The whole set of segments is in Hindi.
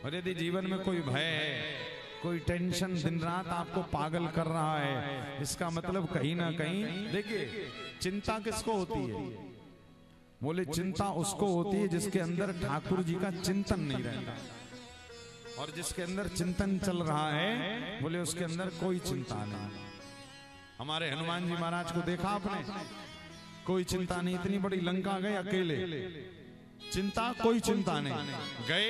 और यदि जीवन में कोई भय है, कोई टेंशन दिन रात आपको पागल कर रहा है, इसका मतलब कहीं ना कहीं, देखिए चिंता किसको होती है? बोले चिंता उसको होती है जिसके अंदर ठाकुर जी का चिंतन नहीं रहता, और जिसके अंदर चिंतन चल रहा है बोले उसके अंदर कोई चिंता नहीं। हमारे हनुमान जी महाराज को देखा आपने? कोई चिंता नहीं, इतनी बड़ी लंका गए अकेले, चिंता कोई चिंता नहीं। गए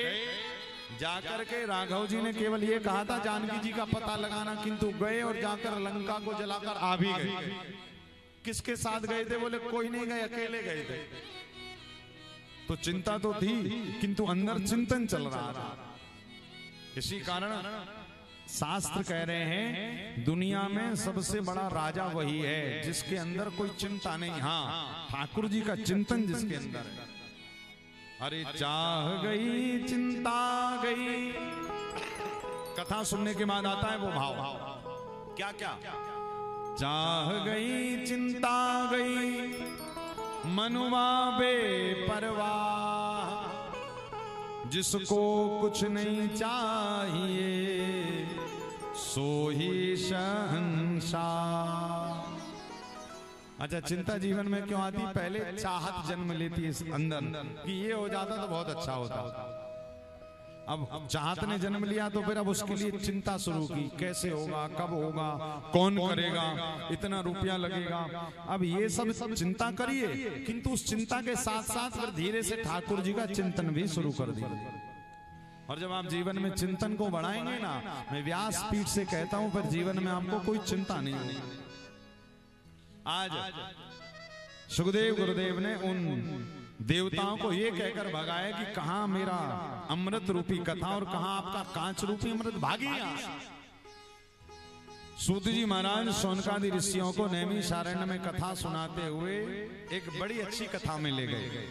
जाकर के राघव जी ने केवल ये कहा था जानकी जी का पता लगाना, किंतु गए और जाकर लंका को जलाकर आ भी गए। किसके साथ गए थे? बोले कोई नहीं गए, अकेले गए थे। तो चिंता तो थी किंतु अंदर चिंतन चल रहा था। इसी कारण शास्त्र कह रहे हैं दुनिया में सबसे बड़ा राजा वही है जिसके अंदर कोई चिंता नहीं। हाँ, ठाकुर जी का चिंतन जिसके अंदर है। अरे चाह गई चिंता गई, कथा सुनने के बाद आता है वो भाव। क्या क्या? चाह गई चिंता गई, मनुआ बेपरवाह, जिसको कुछ नहीं चाहिए सो ही शहंशाह। अच्छा, चिंता जीवन में क्यों आती? पहले चाहत जन्म लेती है इस अंदर कि ये हो जाता तो बहुत अच्छा होता। अब चाहत ने जन्म लिया तो फिर अब उसके लिए चिंता शुरू की, कैसे होगा, कब होगा, कौन करेगा, इतना रुपया लगेगा। अब ये सब चिंता करिए, किंतु उस चिंता के साथ साथ फिर धीरे से ठाकुर जी का चिंतन भी शुरू कर दिया। और जब आप जीवन में चिंतन को बढ़ाएंगे ना, मैं व्यास पीठ से कहता हूं, फिर जीवन में आपको कोई चिंता नहीं होगी। आज सुखदेव गुरुदेव ने उन देवताओं को ये कहकर भगाया कि कहां मेरा अमृत रूपी कथा और कहां आपका कांच रूपी अमृत, भागिए। सूत जी महाराज शौनकादि ऋषियों को नैमिषारण्य में कथा सुनाते हुए एक बड़ी अच्छी कथा में ले गए।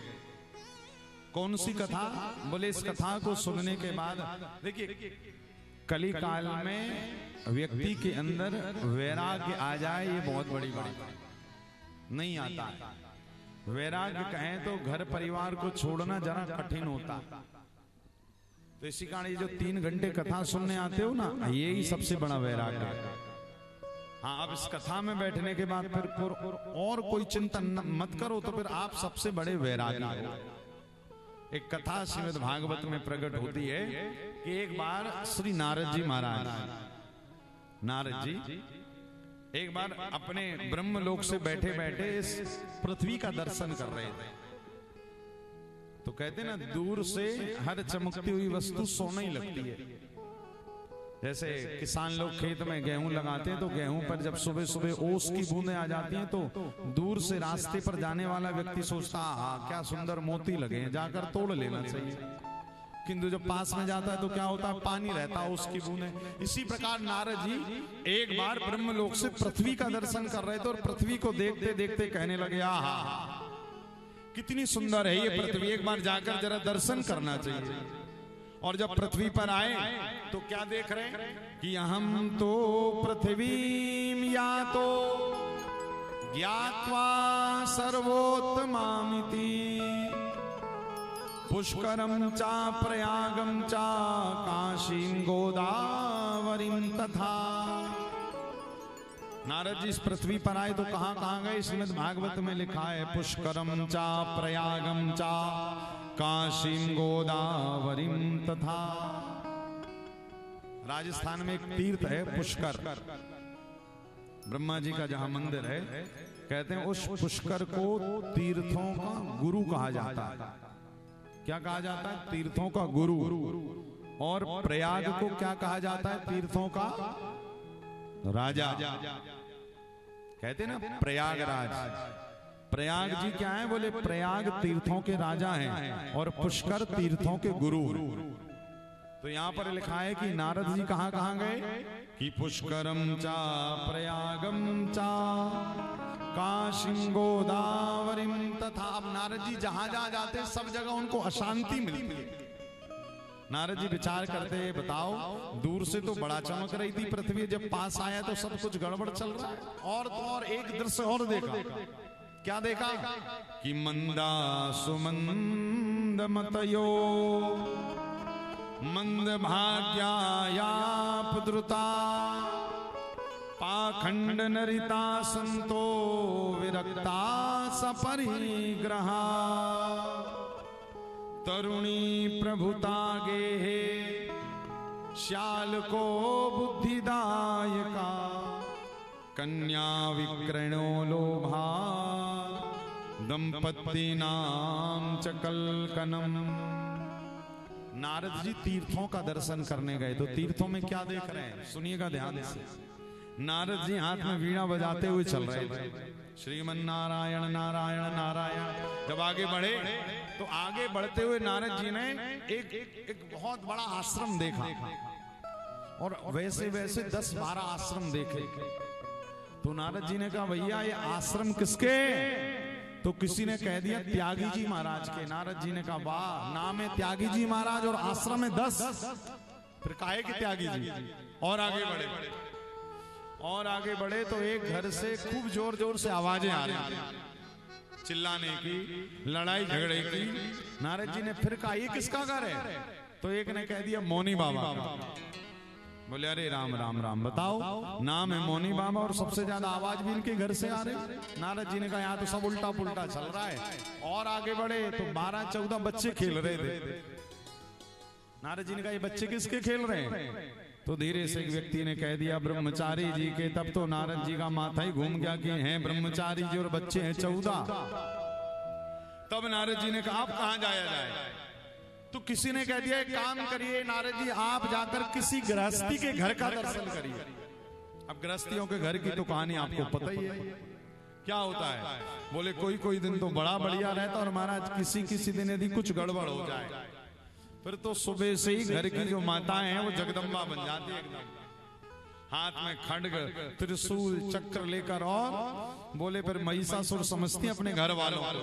कौन सी कथा? बोले इस कथा को सुनने के बाद, देखिए कली काल में व्यक्ति के अंदर वैराग्य आ जाए ये बहुत बड़ी बात नहीं आता है। वैराग्य कहें तो घर परिवार को छोड़ना जरा कठिन होता। तो इसी कारण ये जो 3 घंटे कथा सुनने आते हो ना, यही सबसे बड़ा वैराग्य है। हाँ, अब इस कथा में बैठने के बाद फिर और कोई चिंतन मत करो तो फिर आप सबसे बड़े वैराग्य हो। एक कथा श्रीमद् भागवत में प्रकट होती है कि एक बार श्री नारद जी महाराज, नारद जी एक बार अपने ब्रह्मलोक से बैठे बैठे इस पृथ्वी का दर्शन कर रहे थे। तो कहते ना, दूर से हर चमकती हुई वस्तु सोना ही लगती है। जैसे किसान लोग खेत में गेहूं लगाते हैं तो गेहूं पर जब सुबह सुबह ओस की बूंदें आ जाती हैं तो दूर से रास्ते पर जाने वाला व्यक्ति सोचता, हाँ क्या सुंदर मोती लगे हैं, जाकर तोड़ लेना चाहिए। किंतु जब पास में जाता है तो क्या होता है, पानी रहता है उसकी बूंदें। इसी प्रकार नारद जी एक बार ब्रह्मलोक से पृथ्वी का दर्शन कर रहे थे और पृथ्वी को देखते देखते कहने लगे, आहा कितनी सुंदर है ये पृथ्वी, एक बार जाकर जरा दर्शन करना चाहिए। और जब पृथ्वी पर आए तो क्या देख रहे हैं कि हम तो पृथ्वी या तो ज्ञात्वा सर्वोत्तमामिति पुष्करम चा प्रयागम चा काशीं गोदावरीं तथा। नारद जी इस पृथ्वी पर आए तो कहां कहां गए? श्रीमद् भागवत में लिखा है पुष्करम चा प्रयागम चा काशीं गोदावरीं तथा। राजस्थान में एक तीर्थ है पुष्कर, ब्रह्मा जी का जहां मंदिर है, कहते हैं उस पुष्कर को तीर्थों का गुरु कहा जाता है। क्या कहा जाता है? तीर्थों का गुरु। और प्रयाग को क्या कहा जाता है? तीर्थों का राजा। कहते हैं ना प्रयागराज। प्रयाग जी क्या है? बोले प्रयाग तीर्थों के राजा हैं और पुष्कर तीर्थों के गुरु। तो यहां पर लिखा है कि नारद जी कहां कहां गए कि पुष्करम चा प्रयागम चा काशीं गोदावरीं तथा। अब नारद जी जहां जहां जाते सब जगह उनको अशांति मिलती है। नारद जी विचार करते हैं, बताओ दूर से तो बड़ा चमक रही थी पृथ्वी, जब पास आया तो सब कुछ गड़बड़ चल रहा है। और तो और एक दृश्य और देखा। क्या देखा कि मंदा सुमंद मतयो मंद भाग्यायाप द्रुता पाखंड नरिता संतो विरक्ता सपरिग्रहा तरुणी प्रभुता गेहे श्याल को बुद्धिदायका कन्या विक्रयणो लोभा दंपत्ति नाम च कलकनम। नारद जी तीर्थों का दर्शन करने गए तो तीर्थों में क्या देख रहे हैं, सुनिएगा ध्यान से। नारद जी हाथ में वीणा बजाते हुए चल रहे थे। श्रीमन नारायण नारायण नारायण। जब आगे बढ़े तो आगे बढ़ते हुए नारद जी ने एक बहुत बड़ा आश्रम देखा और वैसे वैसे 10-12 आश्रम देखे। तो नारद जी ने कहा भैया ये आश्रम किसके? तो किसी ने कह दिया त्यागी जी महाराज के। नारद जी ने कहा वाह, नाम है त्यागी जी महाराज और आश्रम है 10, फिर काहे कि त्यागी जी। और आगे बढ़े और आगे बढ़े तो एक घर से खूब जोर जोर से आवाजें आ रही, चिल्लाने की, लड़ाई झगड़े की। नारद जी ने फिर कहा ये किसका घर है? तो एक ने कह दिया मौनी बाबा। बोले अरे राम राम राम, बताओ नाम है मौनी बाबा और सबसे ज्यादा आवाज भी इनके घर से आ रही। नारद जी ने कहा यहाँ तो सब उल्टा पुल्टा चल रहा है। और आगे बढ़े तो 12-14 बच्चे खेल रहे थे। नारद जी ने कहा ये बच्चे किसके खेल रहे हैं? तो धीरे से एक व्यक्ति ने कह दिया ब्रह्मचारी जी के। तब तो नारद जी का माथा ही घूम गया कि हैं ब्रह्मचारी जी और बच्चे हैं 14। तब नारद जी ने कहा आप कहां जाया जाए? तो किसी ने कह दिया एक काम करिए नारद जी, आप जाकर किसी गृहस्थी के घर का दर्शन करिए। अब गृहस्थियों के घर की तो कहानी आपको पता ही है क्या होता है। बोले कोई कोई दिन तो बड़ा बढ़िया रहता और महाराज किसी किसी दिन यदि कुछ गड़बड़ हो जाए फिर तो सुबह से ही घर की जो माताएं हैं वो जगदम्बा बन जाती है एकदम, हाथ में खड्ग त्रिशूल चक्र लेकर। और बोले फिर महिषासुर समझती अपने घर वालों को।